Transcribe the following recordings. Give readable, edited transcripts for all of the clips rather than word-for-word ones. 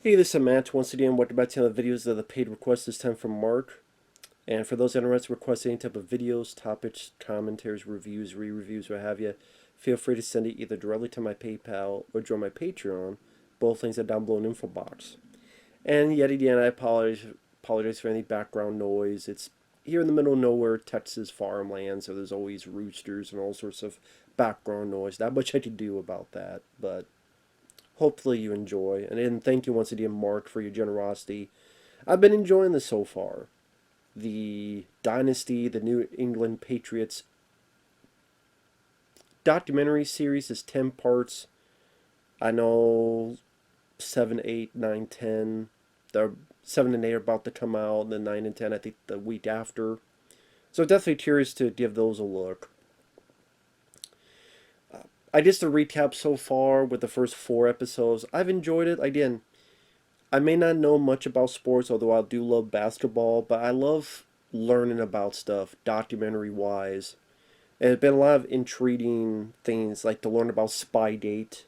Hey, this is Matt. Once again, welcome back to the videos of the paid request, this time from Marc. And for those interested in requesting any type of videos, topics, commentaries, reviews, re-reviews, what have you, feel free to send it either directly to my PayPal or join my Patreon. Both links are down below in the info box. And yet again, I apologize for any background noise. It's here in the middle of nowhere, Texas farmland, so there's always roosters and all sorts of background noise. Not much I can do about that, but hopefully you enjoy. And thank you once again, Marc, for your generosity. I've been enjoying this so far. The Dynasty, the New England Patriots documentary series is 10 parts. I know 7, 8, 9, 10. The 7 and 8 are about to come out, and then 9 and 10, I think, the week after. So definitely curious to give those a look. I just a recap so far with the first 4 episodes. I've enjoyed it. Again, I may not know much about sports, although I do love basketball, but I love learning about stuff, documentary wise. And there's been a lot of intriguing things, like to learn about Spygate,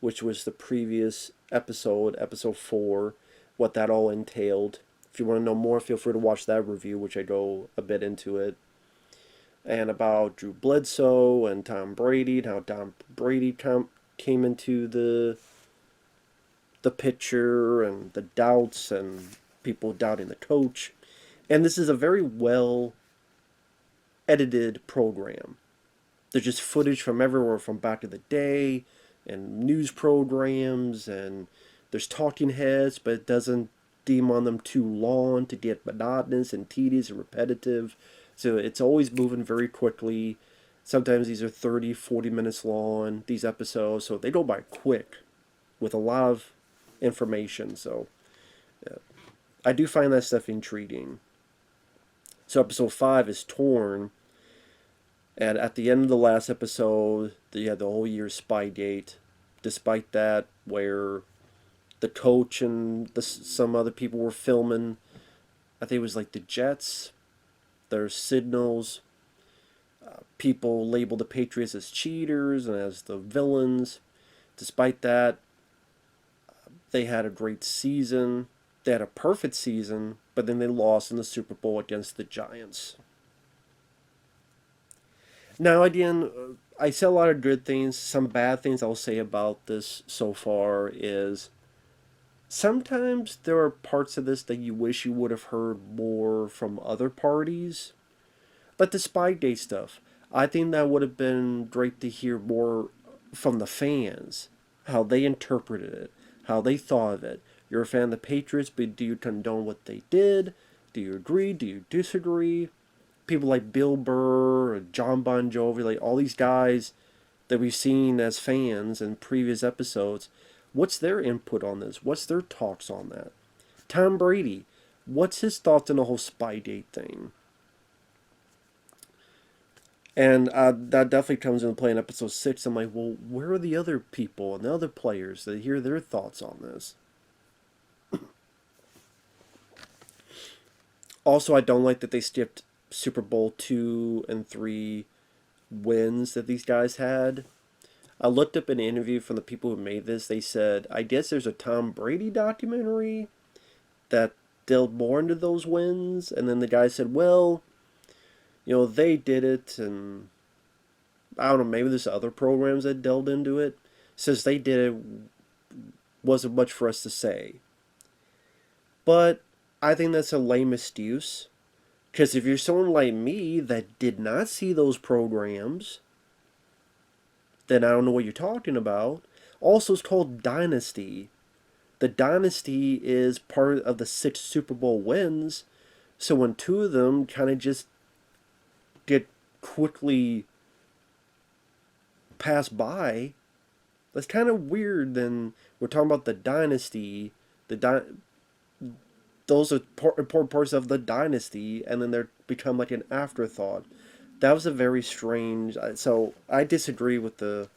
which was the previous episode, episode 4, what that all entailed. If you want to know more, feel free to watch that review, which I go a bit into it. And about Drew Bledsoe and Tom Brady, and how Tom Brady came into the picture and the doubts and people doubting the coach. And this is a very well edited program. There's just footage from everywhere from back in the day and news programs, and there's talking heads, but it doesn't deem on them too long to get monotonous and tedious and repetitive. So it's always moving very quickly. Sometimes these are 30, 40 minutes long, these episodes, so they go by quick with a lot of information. So yeah, I do find that stuff intriguing. So episode 5 is Torn, and at the end of the last episode, you had the whole year Spygate. Despite that, where the coach and some other people were filming, I think it was like the Jets, their signals. People labeled the Patriots as cheaters and as the villains. Despite that, they had a great season. They had a perfect season, but then they lost in the Super Bowl against the Giants. Now, again, I say a lot of good things. Some bad things I'll say about this so far is sometimes there are parts of this that you wish you would have heard more from other parties. Like the Spygate stuff. I think that would have been great to hear more from the fans, how they interpreted it, how they thought of it. You're a fan of the Patriots, but do you condone what they did? Do you agree? Do you disagree? People like Bill Burr, John Bon Jovi, like all these guys that we've seen as fans in previous episodes, what's their input on this? What's their thoughts on that? Tom Brady, what's his thoughts on the whole Spygate thing? And that definitely comes into play in episode 6. I'm like, well, where are the other people and the other players that hear their thoughts on this? Also, I don't like that they skipped Super Bowl 2 and 3 wins that these guys had. I looked up an interview from the people who made this. They said, I guess there's a Tom Brady documentary that delved more into those wins. And then the guy said, well, they did it, and I don't know, maybe there's other programs that delved into it. Since they did it, wasn't much for us to say. But I think that's a lame excuse. Because if you're someone like me that did not see those programs, then I don't know what you're talking about. Also, it's called Dynasty. The Dynasty is part of the 6 Super Bowl wins. So when 2 of them kind of just get quickly passed by, that's kind of weird. Then we're talking about the Dynasty. Those are important parts of the Dynasty, and then they become like an afterthought. That was a very strange. So I disagree with the.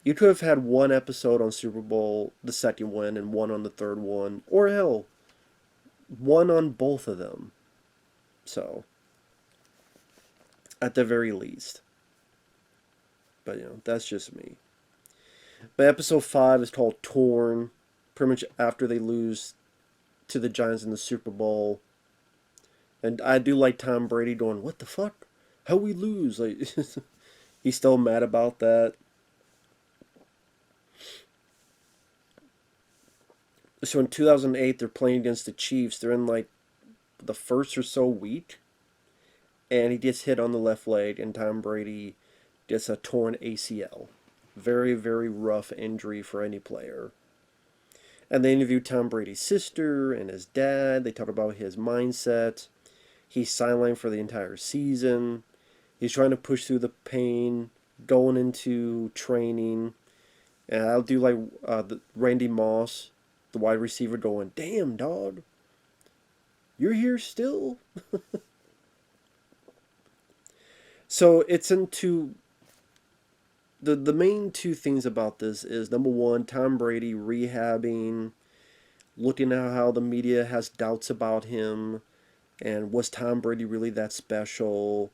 You could have had one episode on Super Bowl, the second one, and one on the third one, or hell, one on both of them. So, at the very least. But that's just me. But episode 5 is called Torn. pretty much after they lose to the Giants in the Super Bowl. And I do like Tom Brady going, "What the fuck? How we lose?" Like he's still mad about that. So in 2008, they're playing against the Chiefs. They're in like the first or so week, and he gets hit on the left leg, and Tom Brady gets a torn ACL. Very, very rough injury for any player. And they interview Tom Brady's sister and his dad. They talk about his mindset. He's sidelined for the entire season. He's trying to push through the pain, going into training. And I'll do like the Randy Moss, the wide receiver, going, "Damn, dog, you're here still." So it's into the main two things about this is number one, Tom Brady rehabbing, looking at how the media has doubts about him, and was Tom Brady really that special?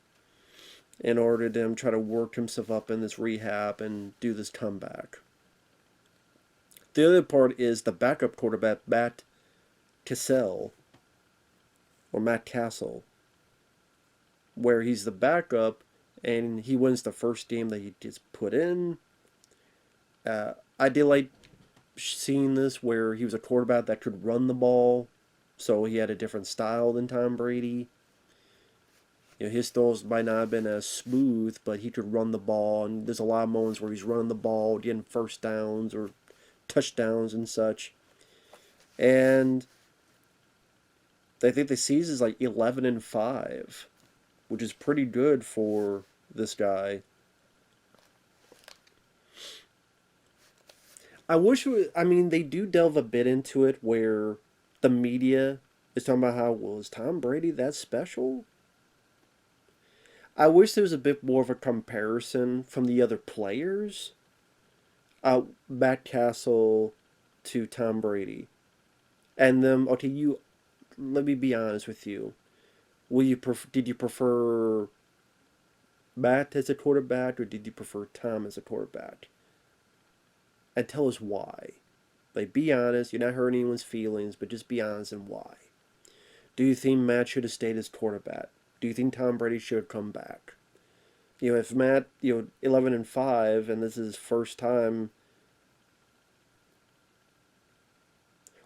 In order to try to work himself up in this rehab and do this comeback. The other part is the backup quarterback, Matt Cassell, or Matt Castle, where he's the backup and he wins the first game that he gets put in. I did like seeing this where he was a quarterback that could run the ball, so he had a different style than Tom Brady. You know, his throws might not have been as smooth, but he could run the ball, and there's a lot of moments where he's running the ball, getting first downs or touchdowns and such. And I think the season is like 11-5, which is pretty good for this guy. I wish, I mean, they do delve a bit into it where the media is talking about how, well, is Tom Brady that special? I wish there was a bit more of a comparison from the other players. Matt Castle to Tom Brady. And then, okay, let me be honest with you. Did you prefer Matt as a quarterback or did you prefer Tom as a quarterback? And tell us why. Like, be honest. You're not hurting anyone's feelings, but just be honest and why. Do you think Matt should have stayed as quarterback? Do you think Tom Brady should have come back? You know, if Matt, 11-5, and this is his first time,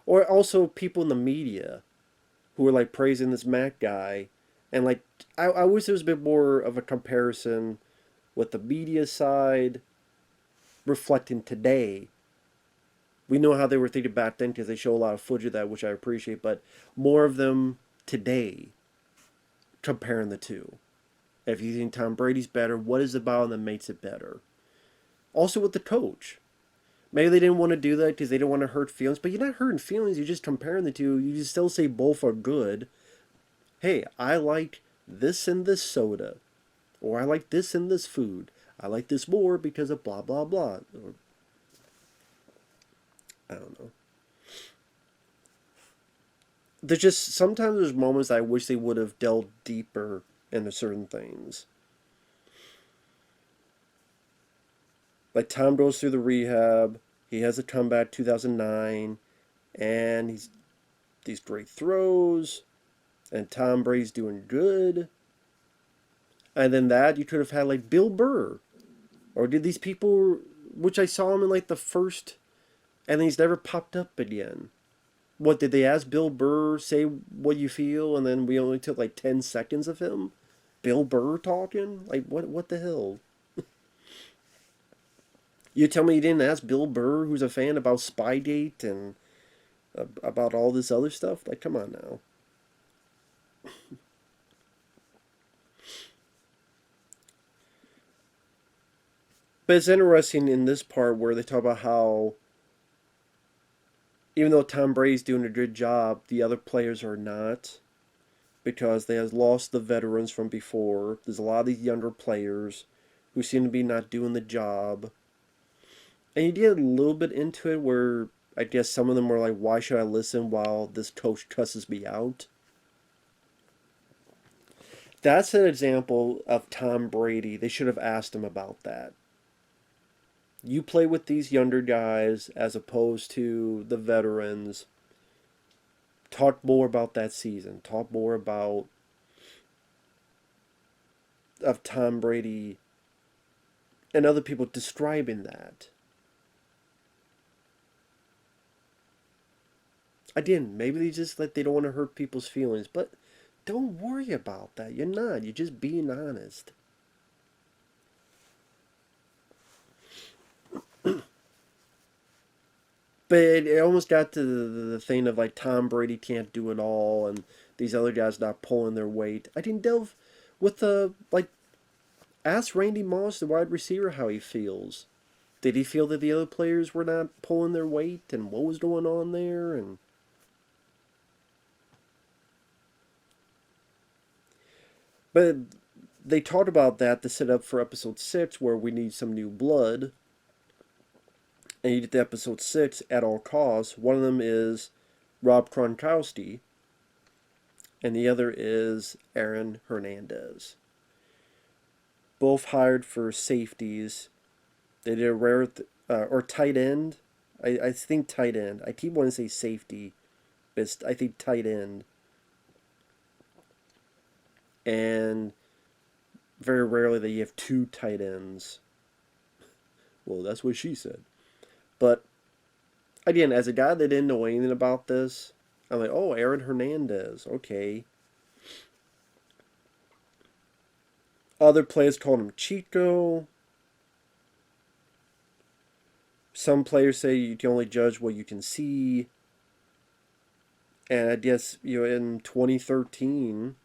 or also people in the media who are like praising this Matt guy, and like I wish there was a bit more of a comparison with the media side reflecting today. We know how they were thinking back then because they show a lot of footage of that, which I appreciate, but more of them today comparing the two. If you think Tom Brady's better, what is it about him that makes it better? Also with the coach. Maybe they didn't want to do that because they didn't want to hurt feelings, but you're not hurting feelings, you're just comparing the two. You just still say both are good. Hey, I like this and this soda. Or I like this and this food. I like this more because of blah, blah, blah. Or, I don't know. Sometimes there's moments I wish they would have delved deeper into certain things. Like Tom goes through the rehab. He has a comeback 2009. And he's these great throws. And Tom Brady's doing good. And then that, you could have had like Bill Burr. Or did these people, which I saw him in like the first, and then he's never popped up again. What, did they ask Bill Burr, say what you feel, and then we only took like 10 seconds of him? Bill Burr talking? Like, what the hell? You tell me you didn't ask Bill Burr, who's a fan, about Spygate and about all this other stuff? Like, come on now. But it's interesting in this part where they talk about how even though Tom Brady's doing a good job, the other players are not because they have lost the veterans from before. There's a lot of these younger players who seem to be not doing the job. And you get a little bit into it where I guess some of them were like, why should I listen while this coach cusses me out? That's an example of Tom Brady. They should have asked him about that. You play with these younger guys as opposed to the veterans. Talk more about that season. Talk more about of Tom Brady and other people describing that. Again, maybe they just like they don't want to hurt people's feelings, but don't worry about that. You're not. You're just being honest. But it almost got to the thing of like Tom Brady can't do it all, and these other guys not pulling their weight. I didn't delve with the like ask Randy Moss, the wide receiver, how he feels. Did he feel that the other players were not pulling their weight, and what was going on there? And but they talked about that to set up for episode 6, where we need some new blood. And you get to episode 6 at all costs. One of them is Rob Gronkowski, and the other is Aaron Hernandez. Both hired for safeties. They did a rare or tight end. I think tight end. I keep wanting to say safety, but I think tight end. And very rarely that you have two tight ends. Well, that's what she said. But again, as a guy that didn't know anything about this, I'm like, oh, Aaron Hernandez, okay. Other players called him Chico. Some players say you can only judge what you can see. And I guess, in 2013,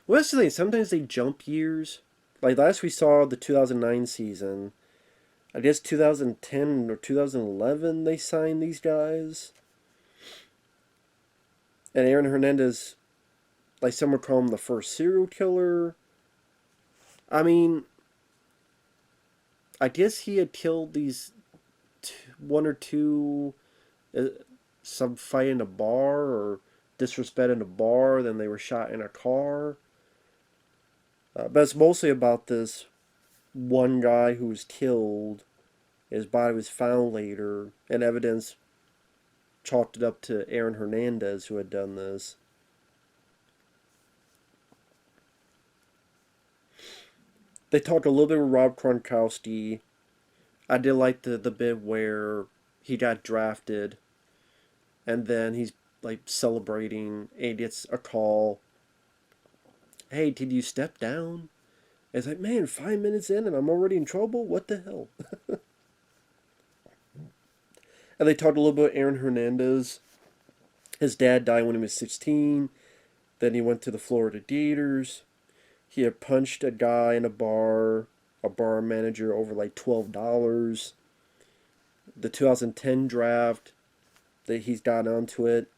well, that's the thing. Sometimes they jump years. Like last we saw the 2009 season. I guess 2010 or 2011 they signed these guys. And Aaron Hernandez, like some would call him the first serial killer. I mean, I guess he had killed these one or two, some fight in a bar or disrespect in a bar, then they were shot in a car. But it's mostly about this one guy who was killed. His body was found later, and evidence chalked it up to Aaron Hernandez who had done this. They talked a little bit with Rob Gronkowski. I did like the bit where he got drafted, and then he's like celebrating, and he gets a call. Hey, did you step down? And it's like, man, 5 minutes in and I'm already in trouble? What the hell? And they talked a little bit about Aaron Hernandez. His dad died when he was 16. Then he went to the Florida Gators. He had punched a guy in a bar manager, over like $12. The 2010 draft, that he's got onto it.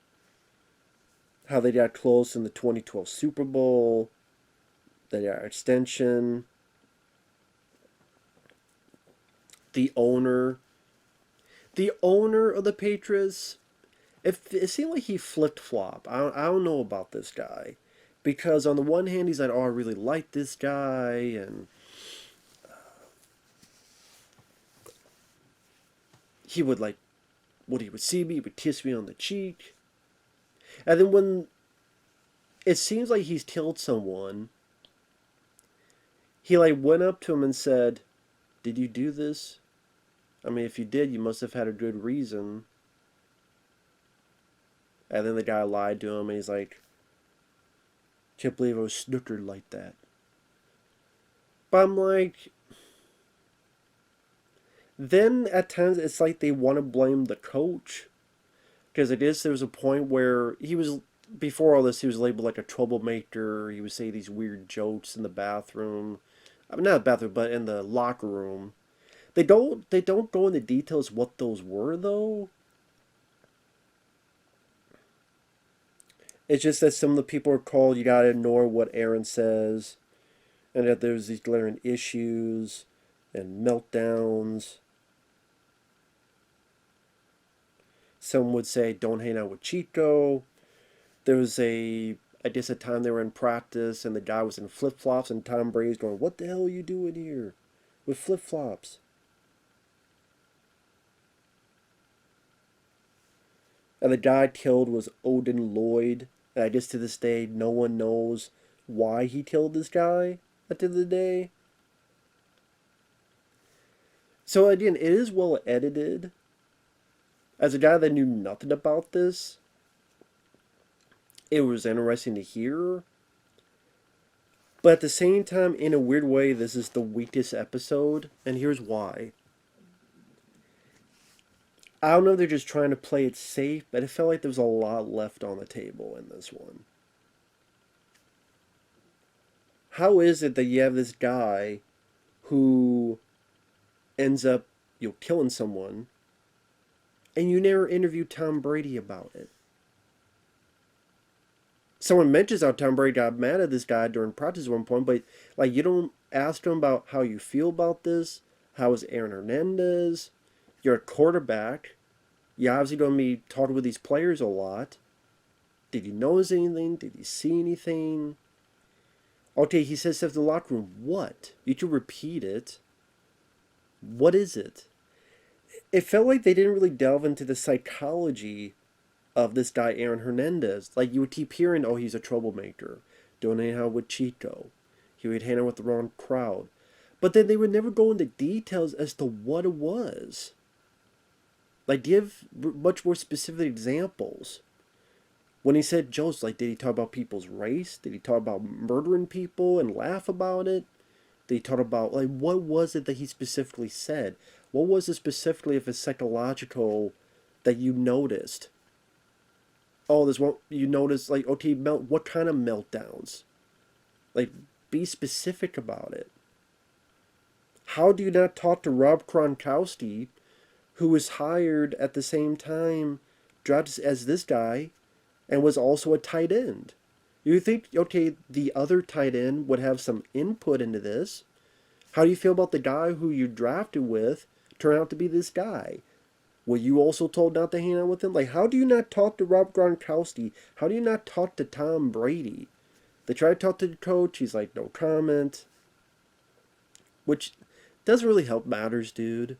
How they got close in the 2012 Super Bowl. They got extension. The owner of the Patriots, it seemed like he flipped flop. I don't know about this guy, because on the one hand he's like, oh, I really like this guy, and he would like, when he would see me, he would kiss me on the cheek, and then when it seems like he's killed someone, he like went up to him and said, "Did you do this? I mean, if you did, you must have had a good reason." And then the guy lied to him, and he's like, "Can't believe I was snookered like that." But I'm like, then at times it's like they want to blame the coach. Because I guess there was a point where he was, before all this, he was labeled like a troublemaker. He would say these weird jokes in the bathroom. I mean, not the bathroom, but in the locker room. They don't go into details what those were, though. It's just that some of the people are called, you gotta ignore what Aaron says, and that there's these glaring issues and meltdowns. Some would say don't hang out with Chico. There was I guess a time they were in practice and the guy was in flip flops and Tom Brady's going, "What the hell are you doing here with flip flops?" And the guy killed was Odin Lloyd. And I guess to this day, no one knows why he killed this guy at the end of the day. So again, it is well edited. As a guy that knew nothing about this, it was interesting to hear. But at the same time, in a weird way, this is the weakest episode, and here's why. I don't know if they're just trying to play it safe, but it felt like there was a lot left on the table in this one. How is it that you have this guy who ends up, killing someone, and you never interview Tom Brady about it? Someone mentions how Tom Brady got mad at this guy during practice at one point, but like you don't ask him about how you feel about this. How is Aaron Hernandez? You're a quarterback. You obviously don't be talking with these players a lot. Did you notice anything? Did you see anything? Okay, he says stuff in the locker room. What? You can repeat it. What is it? It felt like they didn't really delve into the psychology of this guy, Aaron Hernandez. Like, you would keep hearing, oh, he's a troublemaker. Don't hang out with Chico. He would hang out with the wrong crowd. But then they would never go into details as to what it was. Like, give much more specific examples. When he said jokes, like, did he talk about people's race? Did he talk about murdering people and laugh about it? Did he talk about, like, what was it that he specifically said? What was it specifically of his psychological that you noticed? Oh, there's one you notice, like, okay, what kind of meltdowns? Like, be specific about it. How do you not talk to Rob Gronkowski, who was hired at the same time, drafted as this guy, and was also a tight end? You think, okay, the other tight end would have some input into this? How do you feel about the guy who you drafted with turn out to be this guy? Were you also told not to hang out with him? Like, how do you not talk to Rob Gronkowski? How do you not talk to Tom Brady? They try to talk to the coach. He's like, no comment. Which doesn't really help matters, dude.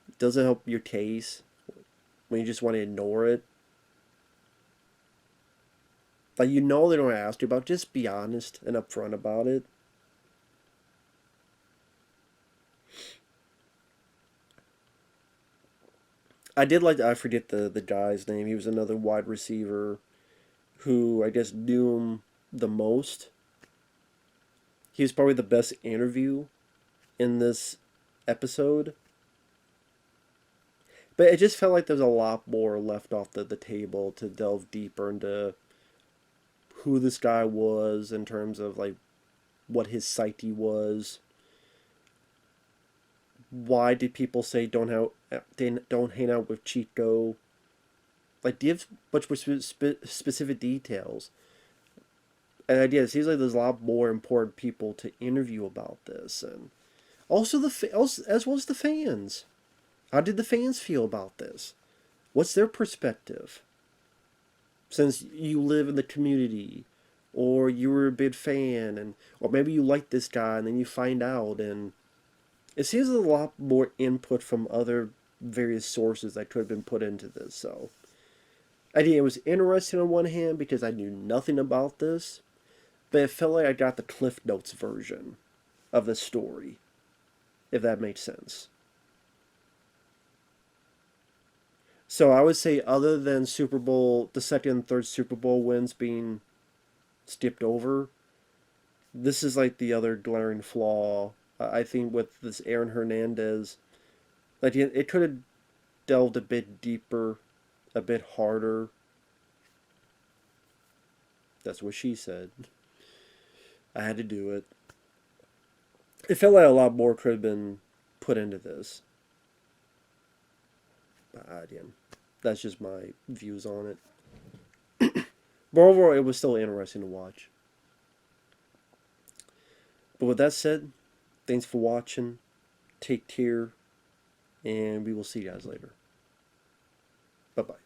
It doesn't help your case when you just want to ignore it. Like, they don't ask you about. Just be honest and upfront about it. I forget the guy's name. He was another wide receiver who I guess knew him the most. He was probably the best interview in this episode. But it just felt like there's a lot more left off the table to delve deeper into who this guy was in terms of like what his psyche was. Why did people say don't hang out with Chico? Like, give much more specific details. And idea, it seems like there's a lot more important people to interview about this, and also as well as the fans. How did the fans feel about this? What's their perspective? Since you live in the community, or you were a big fan, and or maybe you like this guy, and then you find out, and it seems there's a lot more input from other various sources that could have been put into this. So, I think it was interesting on one hand because I knew nothing about this, but it felt like I got the Cliff Notes version of the story, if that makes sense. So I would say, other than Super Bowl, the second and third Super Bowl wins being skipped over, this is like the other glaring flaw. I think with this Aaron Hernandez, like it could have delved a bit deeper, a bit harder. That's what she said. I had to do it. It felt like a lot more could have been put into this. But again, that's just my views on it. But overall, it was still interesting to watch. But with that said, thanks for watching. Take care. And we will see you guys later. Bye bye.